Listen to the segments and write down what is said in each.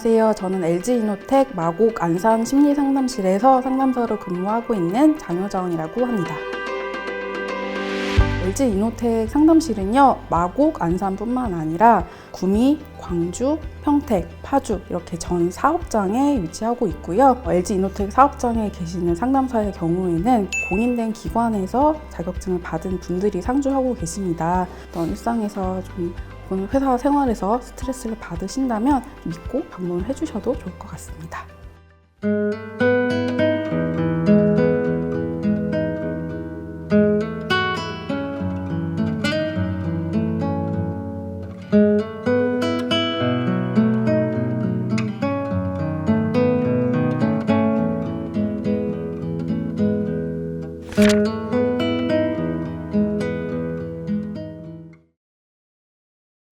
안녕하세요. 저는 LG이노텍 마곡 안산 심리상담실에서 상담사로 근무하고 있는 장효정이라고 합니다. LG이노텍 상담실은요, 마곡 안산뿐만 아니라 구미, 광주, 평택, 파주 이렇게 전 사업장에 위치하고 있고요. LG이노텍 사업장에 계시는 상담사의 경우에는 공인된 기관에서 자격증을 받은 분들이 상주하고 계십니다. 어떤 일상에서 좀 회사 생활에서 스트레스를 받으신다면 믿고 방문을 해주셔도 좋을 것 같습니다.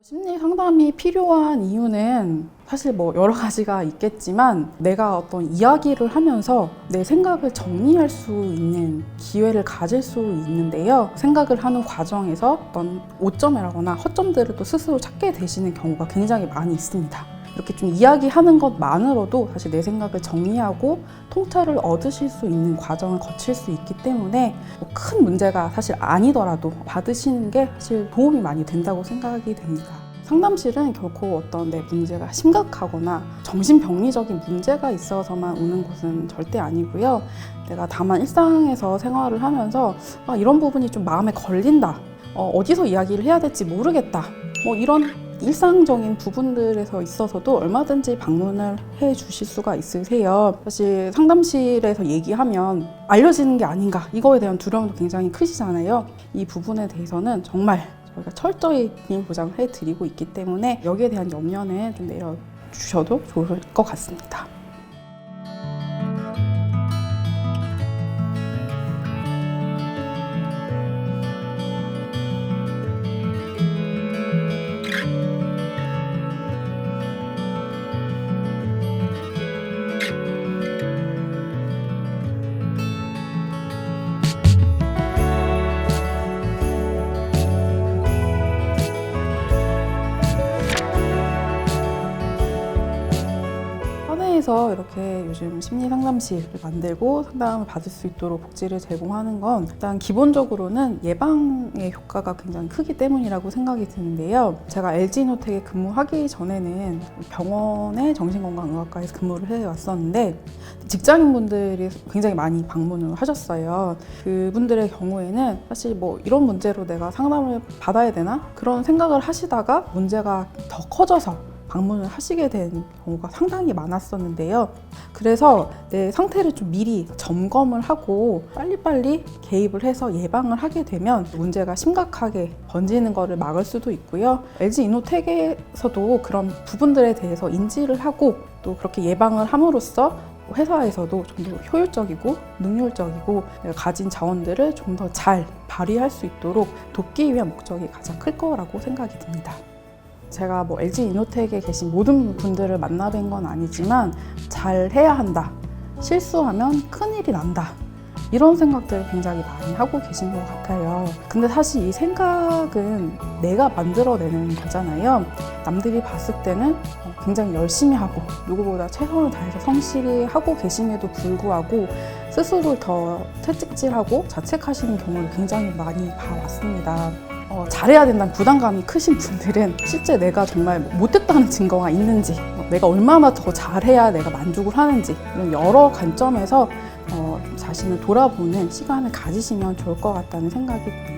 심리 상담이 필요한 이유는 사실 여러 가지가 있겠지만 내가 어떤 이야기를 하면서 내 생각을 정리할 수 있는 기회를 가질 수 있는데요. 생각을 하는 과정에서 어떤 오점이라거나 허점들을 또 스스로 찾게 되시는 경우가 굉장히 많이 있습니다. 이렇게 좀 이야기하는 것만으로도 사실 내 생각을 정리하고 통찰을 얻으실 수 있는 과정을 거칠 수 있기 때문에 큰 문제가 사실 아니더라도 받으시는 게 사실 도움이 많이 된다고 생각이 됩니다. 상담실은 결코 어떤 내 문제가 심각하거나 정신병리적인 문제가 있어서만 오는 곳은 절대 아니고요. 내가 다만 일상에서 생활을 하면서 이런 부분이 좀 마음에 걸린다, 어디서 이야기를 해야 될지 모르겠다, 이런 일상적인 부분들에서 있어서도 얼마든지 방문을 해 주실 수가 있으세요. 사실 상담실에서 얘기하면 알려지는 게 아닌가, 이거에 대한 두려움도 굉장히 크시잖아요. 이 부분에 대해서는 정말 저희가 철저히 비밀 보장을 해드리고 있기 때문에 여기에 대한 염려는 좀 내려주셔도 좋을 것 같습니다. 사내에서 이렇게 요즘 심리 상담실을 만들고 상담을 받을 수 있도록 복지를 제공하는 건 일단 기본적으로는 예방의 효과가 굉장히 크기 때문이라고 생각이 드는데요. 제가 LG이노텍에 근무하기 전에는 병원의 정신건강의학과에서 근무를 해왔었는데 직장인분들이 굉장히 많이 방문을 하셨어요. 그분들의 경우에는 사실 이런 문제로 내가 상담을 받아야 되나? 그런 생각을 하시다가 문제가 더 커져서 방문을 하시게 된 경우가 상당히 많았었는데요. 그래서 내 상태를 좀 미리 점검을 하고 빨리빨리 개입을 해서 예방을 하게 되면 문제가 심각하게 번지는 것을 막을 수도 있고요. LG이노텍에서도 그런 부분들에 대해서 인지를 하고 또 그렇게 예방을 함으로써 회사에서도 좀 더 효율적이고 능률적이고 내가 가진 자원들을 좀 더 잘 발휘할 수 있도록 돕기 위한 목적이 가장 클 거라고 생각이 듭니다. 제가 LG이노텍에 계신 모든 분들을 만나뵌 건 아니지만 잘 해야 한다, 실수하면 큰일이 난다, 이런 생각들을 굉장히 많이 하고 계신 것 같아요. 근데 사실 이 생각은 내가 만들어내는 거잖아요. 남들이 봤을 때는 굉장히 열심히 하고 누구보다 최선을 다해서 성실히 하고 계심에도 불구하고 스스로를 더 채찍질하고 자책하시는 경우를 굉장히 많이 봐왔습니다. 잘해야 된다는 부담감이 크신 분들은 실제 내가 정말 못했다는 증거가 있는지, 내가 얼마나 더 잘해야 내가 만족을 하는지, 이런 여러 관점에서 자신을 돌아보는 시간을 가지시면 좋을 것 같다는 생각이 듭니다.